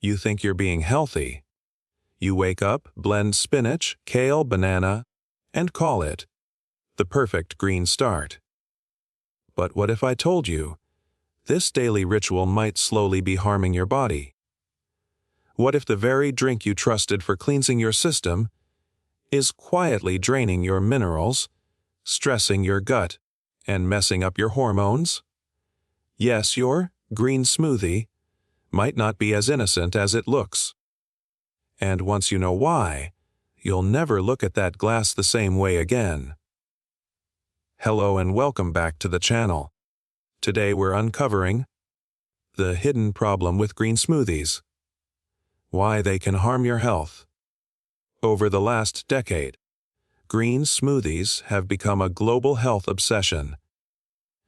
You think you're being healthy. You wake up, blend spinach, kale, banana, and call it the perfect green start. But what if I told you this daily ritual might slowly be harming your body? What if the very drink you trusted for cleansing your system is quietly draining your minerals, stressing your gut, and messing up your hormones? Yes, your green smoothie might not be as innocent as it looks. And once you know why, you'll never look at that glass the same way again. Hello and welcome back to the channel. Today we're uncovering the hidden problem with green smoothies. Why they can harm your health. Over the last decade, green smoothies have become a global health obsession.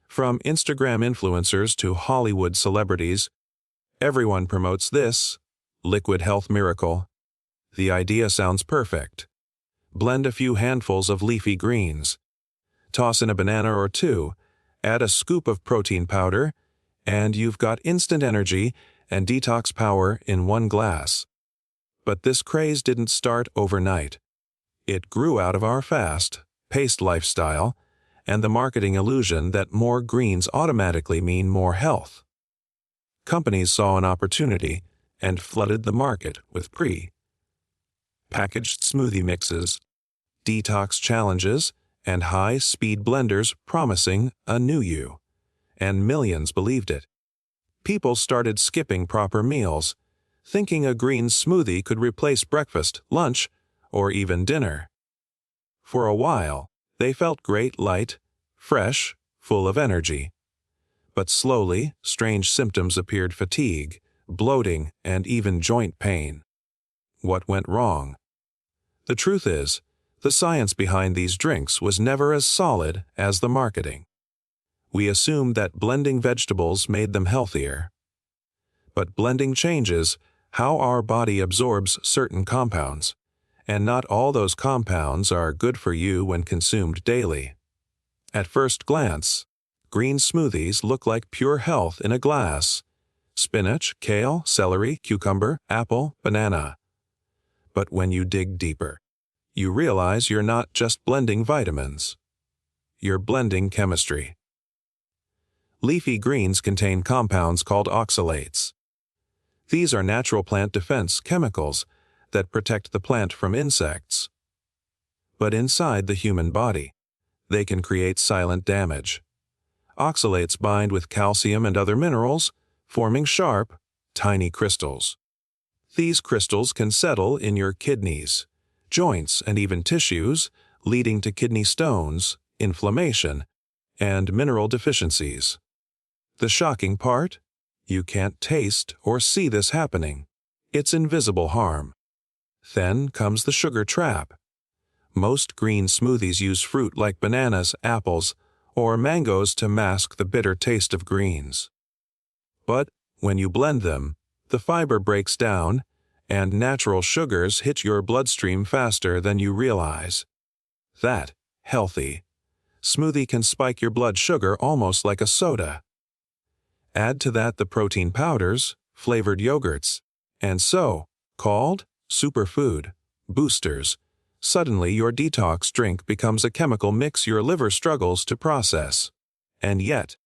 From Instagram influencers to Hollywood celebrities, everyone promotes this liquid health miracle. The idea sounds perfect. Blend a few handfuls of leafy greens. Toss in a banana or two, add a scoop of protein powder, and you've got instant energy and detox power in one glass. But this craze didn't start overnight. It grew out of our fast-paced lifestyle and the marketing illusion that more greens automatically mean more health. Companies saw an opportunity and flooded the market with packaged smoothie mixes, detox challenges, and high-speed blenders promising a new you. And millions believed it. People started skipping proper meals, thinking a green smoothie could replace breakfast, lunch, or even dinner. For a while, they felt great, light, fresh, full of energy. But slowly, strange symptoms appeared: fatigue, bloating, and even joint pain. What went wrong? The truth is, the science behind these drinks was never as solid as the marketing. We assumed that blending vegetables made them healthier. But blending changes how our body absorbs certain compounds, and not all those compounds are good for you when consumed daily. At first glance, green smoothies look like pure health in a glass: spinach, kale, celery, cucumber, apple, banana. But when you dig deeper, you realize you're not just blending vitamins. You're blending chemistry. Leafy greens contain compounds called oxalates. These are natural plant defense chemicals that protect the plant from insects. But inside the human body, they can create silent damage. Oxalates bind with calcium and other minerals, forming sharp, tiny crystals. These crystals can settle in your kidneys, joints, and even tissues, leading to kidney stones, inflammation, and mineral deficiencies. The shocking part? You can't taste or see this happening. It's invisible harm. Then comes the sugar trap. Most green smoothies use fruit like bananas, apples, or mangoes to mask the bitter taste of greens. But when you blend them, the fiber breaks down, and natural sugars hit your bloodstream faster than you realize. That healthy smoothie can spike your blood sugar almost like a soda. Add to that the protein powders, flavored yogurts, and so-called superfood boosters. Suddenly your detox drink becomes a chemical mix your liver struggles to process. And yet,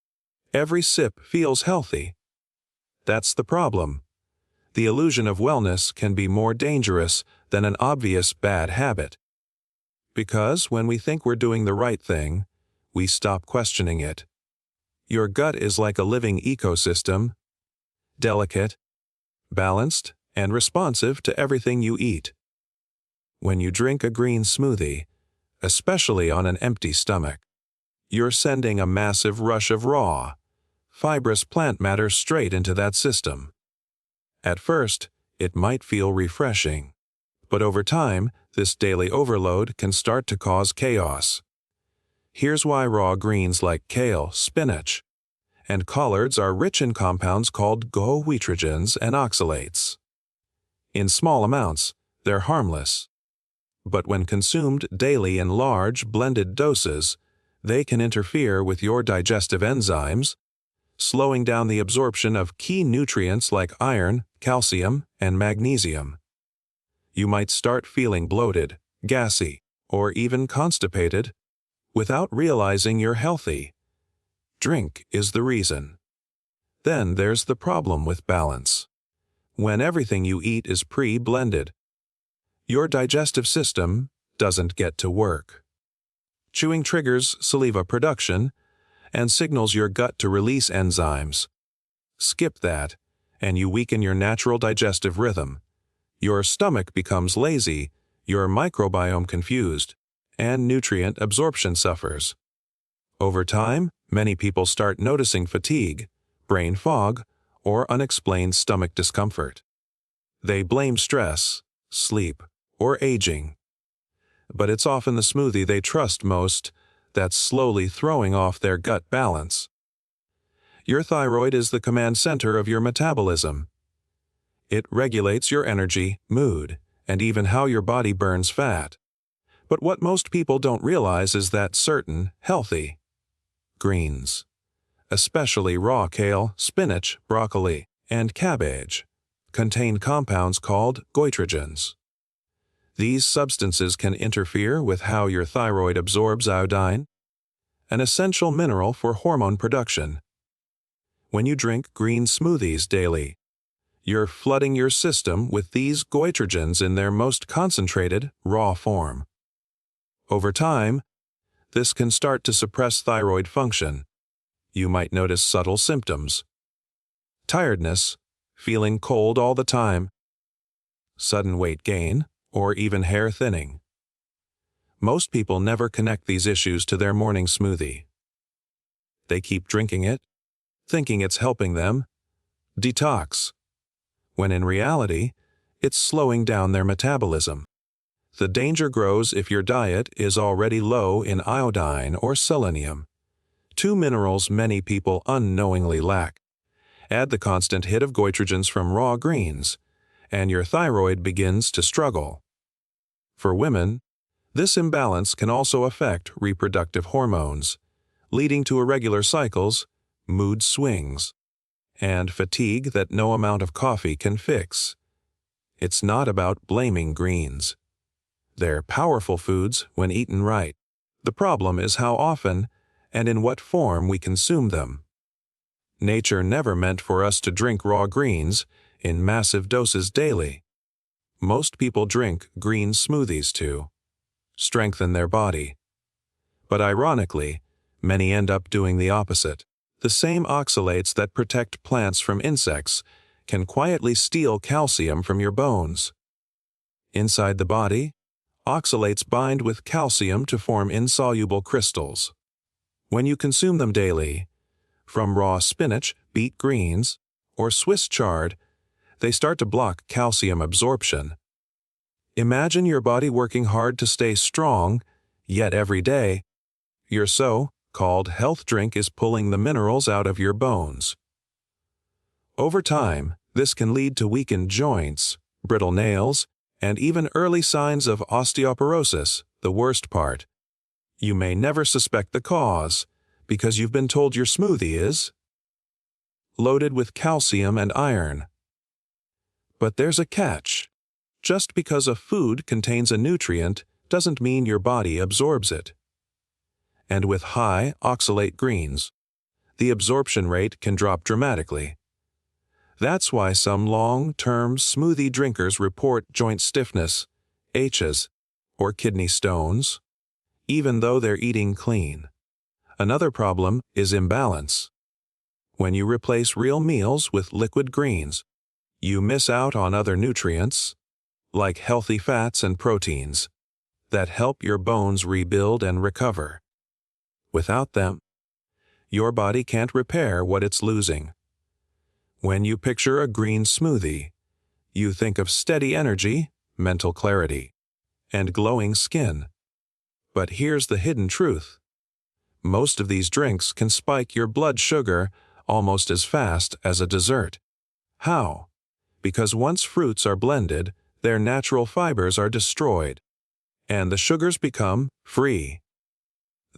every sip feels healthy. That's the problem. The illusion of wellness can be more dangerous than an obvious bad habit. Because when we think we're doing the right thing, we stop questioning it. Your gut is like a living ecosystem, delicate, balanced, and responsive to everything you eat. When you drink a green smoothie, especially on an empty stomach, you're sending a massive rush of raw, fibrous plant matter straight into that system. At first, it might feel refreshing, but over time, this daily overload can start to cause chaos. Here's why raw greens like kale, spinach, and collards are rich in compounds called goitrogens and oxalates. In small amounts, they're harmless. But when consumed daily in large, blended doses, they can interfere with your digestive enzymes, slowing down the absorption of key nutrients like iron, calcium, and magnesium. You might start feeling bloated, gassy, or even constipated without realizing you're healthy. Drink is the reason. Then there's the problem with balance. When everything you eat is pre-blended, your digestive system doesn't get to work. Chewing triggers saliva production and signals your gut to release enzymes. Skip that, and you weaken your natural digestive rhythm. Your stomach becomes lazy, your microbiome confused, and nutrient absorption suffers. Over time, many people start noticing fatigue, brain fog, or unexplained stomach discomfort. They blame stress, sleep, or aging. But it's often the smoothie they trust most that's slowly throwing off their gut balance. Your thyroid is the command center of your metabolism. It regulates your energy, mood, and even how your body burns fat. But what most people don't realize is that certain healthy greens, especially raw kale, spinach, broccoli, and cabbage, contain compounds called goitrogens. These substances can interfere with how your thyroid absorbs iodine, an essential mineral for hormone production. When you drink green smoothies daily, you're flooding your system with these goitrogens in their most concentrated, raw form. Over time, this can start to suppress thyroid function. You might notice subtle symptoms: tiredness, feeling cold all the time, sudden weight gain, or even hair thinning. Most people never connect these issues to their morning smoothie. They keep drinking it, thinking it's helping them detox, when in reality, it's slowing down their metabolism. The danger grows if your diet is already low in iodine or selenium, two minerals many people unknowingly lack. Add the constant hit of goitrogens from raw greens, and your thyroid begins to struggle. For women, this imbalance can also affect reproductive hormones, leading to irregular cycles, mood swings, and fatigue that no amount of coffee can fix. It's not about blaming greens. They're powerful foods when eaten right. The problem is how often and in what form we consume them. Nature never meant for us to drink raw greens in massive doses daily. Most people drink green smoothies to strengthen their body. But ironically, many end up doing the opposite. The same oxalates that protect plants from insects can quietly steal calcium from your bones. Inside the body, oxalates bind with calcium to form insoluble crystals. When you consume them daily, from raw spinach, beet greens, or Swiss chard, they start to block calcium absorption. Imagine your body working hard to stay strong, yet every day, your so-called health drink is pulling the minerals out of your bones. Over time, this can lead to weakened joints, brittle nails, and even early signs of osteoporosis. The worst part: you may never suspect the cause because you've been told your smoothie is loaded with calcium and iron. But there's a catch. Just because a food contains a nutrient doesn't mean your body absorbs it. And with high oxalate greens, the absorption rate can drop dramatically. That's why some long-term smoothie drinkers report joint stiffness, aches, or kidney stones, even though they're eating clean. Another problem is imbalance. When you replace real meals with liquid greens, you miss out on other nutrients, like healthy fats and proteins, that help your bones rebuild and recover. Without them, your body can't repair what it's losing. When you picture a green smoothie, you think of steady energy, mental clarity, and glowing skin. But here's the hidden truth. Most of these drinks can spike your blood sugar almost as fast as a dessert. How? Because once fruits are blended, their natural fibers are destroyed, and the sugars become free.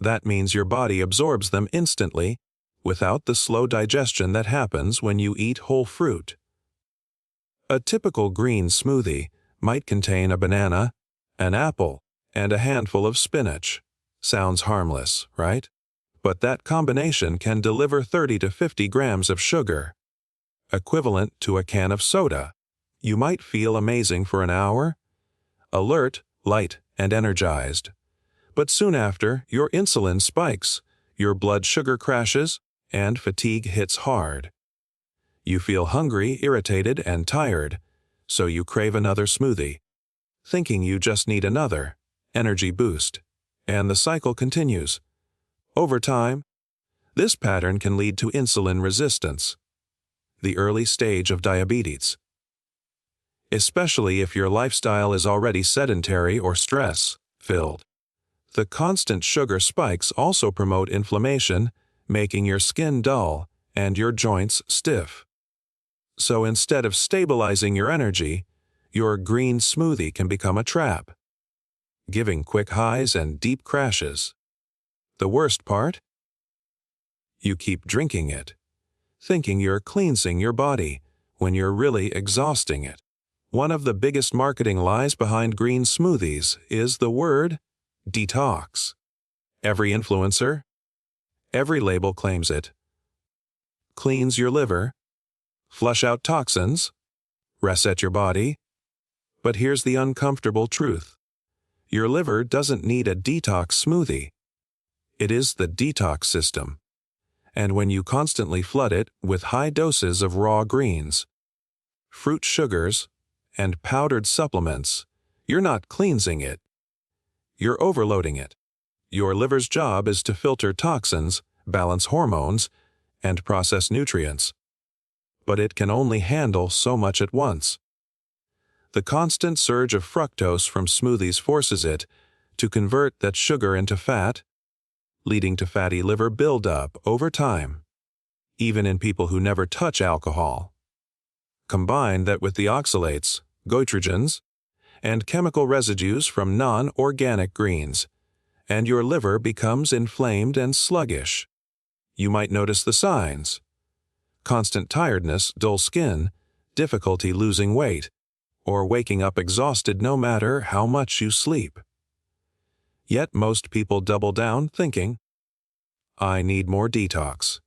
That means your body absorbs them instantly, without the slow digestion that happens when you eat whole fruit. A typical green smoothie might contain a banana, an apple, and a handful of spinach. Sounds harmless, right? But that combination can deliver 30 to 50 grams of sugar, equivalent to a can of soda. You might feel amazing for an hour, alert, light, and energized. But soon after, your insulin spikes, your blood sugar crashes, and fatigue hits hard. You feel hungry, irritated, and tired, so you crave another smoothie, thinking you just need another energy boost, and the cycle continues. Over time, this pattern can lead to insulin resistance, the early stage of diabetes. Especially if your lifestyle is already sedentary or stress-filled. The constant sugar spikes also promote inflammation, making your skin dull and your joints stiff. So instead of stabilizing your energy, your green smoothie can become a trap, giving quick highs and deep crashes. The worst part? You keep drinking it, thinking you're cleansing your body when you're really exhausting it. One of the biggest marketing lies behind green smoothies is the word detox. Every influencer, every label claims it. Cleans your liver, flush out toxins, reset your body. But here's the uncomfortable truth. Your liver doesn't need a detox smoothie. It is the detox system. And when you constantly flood it with high doses of raw greens, fruit sugars, and powdered supplements, you're not cleansing it. You're overloading it. Your liver's job is to filter toxins, balance hormones, and process nutrients. But it can only handle so much at once. The constant surge of fructose from smoothies forces it to convert that sugar into fat, leading to fatty liver buildup over time, even in people who never touch alcohol. Combine that with the oxalates, goitrogens, and chemical residues from non-organic greens, and your liver becomes inflamed and sluggish. You might notice the signs: constant tiredness, dull skin, difficulty losing weight, or waking up exhausted no matter how much you sleep. Yet most people double down thinking, I need more detox.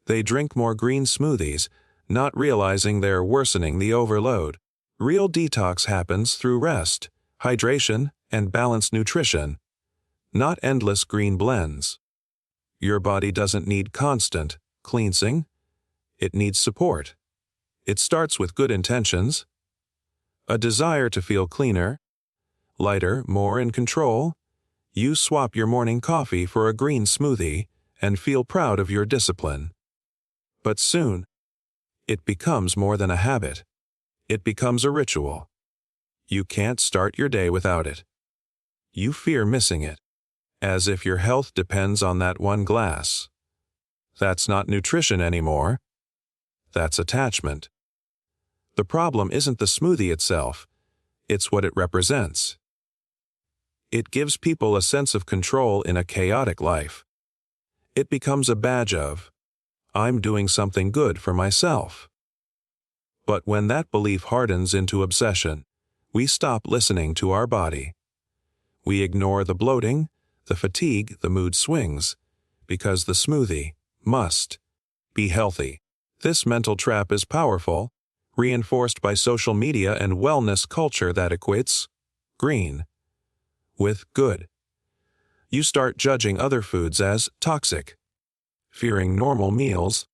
They drink more green smoothies, not realizing they're worsening the overload. Real detox happens through rest, hydration, and balanced nutrition, not endless green blends. Your body doesn't need constant cleansing. It needs support. It starts with good intentions, a desire to feel cleaner, lighter, more in control. You swap your morning coffee for a green smoothie and feel proud of your discipline. But soon, it becomes more than a habit. It becomes a ritual. You can't start your day without it. You fear missing it, as if your health depends on that one glass. That's not nutrition anymore. That's attachment. The problem isn't the smoothie itself, it's what it represents. It gives people a sense of control in a chaotic life. It becomes a badge of, I'm doing something good for myself. But when that belief hardens into obsession, we stop listening to our body. We ignore the bloating, the fatigue, the mood swings, because the smoothie must be healthy. This mental trap is powerful, reinforced by social media and wellness culture that equates green with good. You start judging other foods as toxic, fearing normal meals,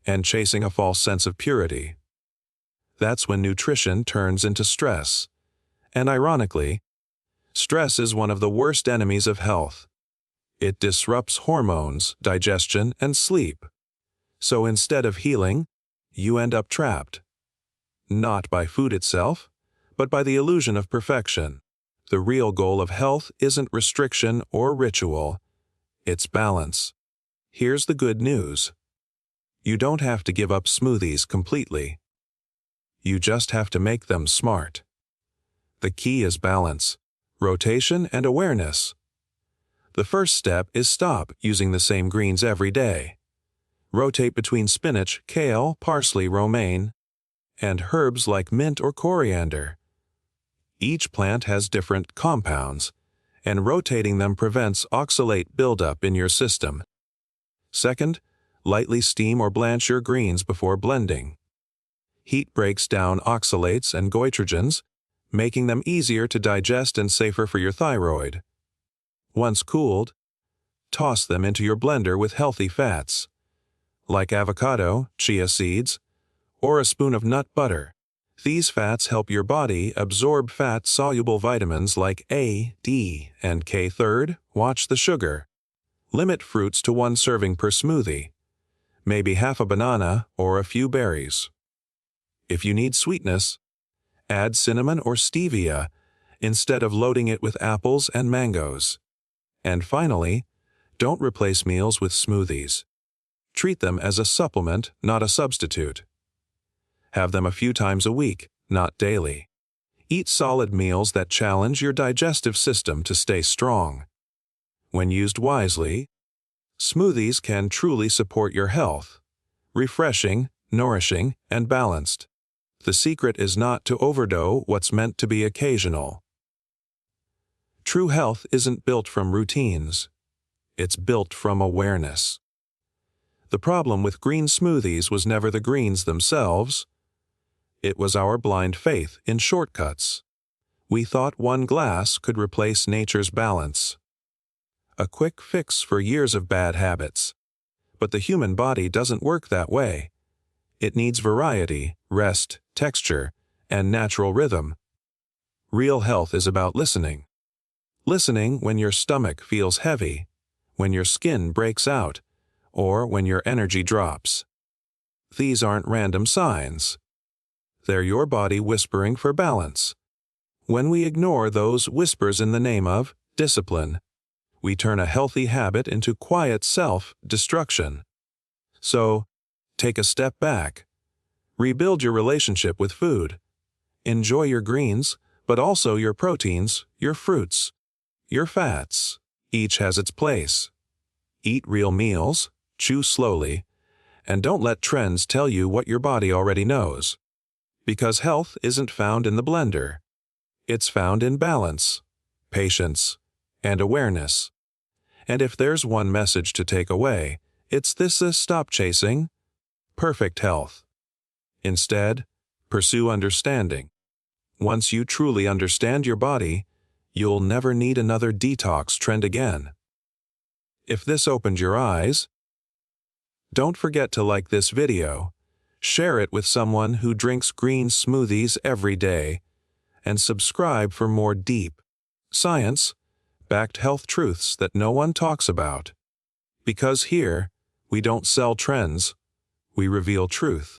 and chasing a false sense of purity. That's when nutrition turns into stress. And ironically, stress is one of the worst enemies of health. It disrupts hormones, digestion, and sleep. So instead of healing, you end up trapped. Not by food itself, but by the illusion of perfection. The real goal of health isn't restriction or ritual, it's balance. Here's the good news. You don't have to give up smoothies completely. You just have to make them smart. The key is balance, rotation, and awareness. The first step is stop using the same greens every day. Rotate between spinach, kale, parsley, romaine, and herbs like mint or coriander. Each plant has different compounds, and rotating them prevents oxalate buildup in your system. Second, lightly steam or blanch your greens before blending. Heat breaks down oxalates and goitrogens, making them easier to digest and safer for your thyroid. Once cooled, toss them into your blender with healthy fats, like avocado, chia seeds, or a spoon of nut butter. These fats help your body absorb fat-soluble vitamins like A, D, and K. Third, watch the sugar. Limit fruits to 1 serving per smoothie, maybe half a banana or a few berries. If you need sweetness, add cinnamon or stevia instead of loading it with apples and mangoes. And finally, don't replace meals with smoothies. Treat them as a supplement, not a substitute. Have them a few times a week, not daily. Eat solid meals that challenge your digestive system to stay strong. When used wisely, smoothies can truly support your health, refreshing, nourishing, and balanced. The secret is not to overdo what's meant to be occasional. True health isn't built from routines. It's built from awareness. The problem with green smoothies was never the greens themselves. It was our blind faith in shortcuts. We thought 1 glass could replace nature's balance. A quick fix for years of bad habits. But the human body doesn't work that way. It needs variety, rest, texture, and natural rhythm. Real health is about listening. Listening when your stomach feels heavy, when your skin breaks out, or when your energy drops. These aren't random signs. They're your body whispering for balance. When we ignore those whispers in the name of discipline, we turn a healthy habit into quiet self-destruction. So, take a step back. Rebuild your relationship with food. Enjoy your greens, but also your proteins, your fruits, your fats. Each has its place. Eat real meals, chew slowly, and don't let trends tell you what your body already knows. Because health isn't found in the blender. It's found in balance, patience, and awareness. And if there's one message to take away, it's this: stop chasing perfect health. Instead, pursue understanding. Once you truly understand your body, you'll never need another detox trend again. If this opened your eyes, don't forget to like this video, share it with someone who drinks green smoothies every day, and subscribe for more deep, science-backed health truths that no one talks about. Because here, we don't sell trends, we reveal truth.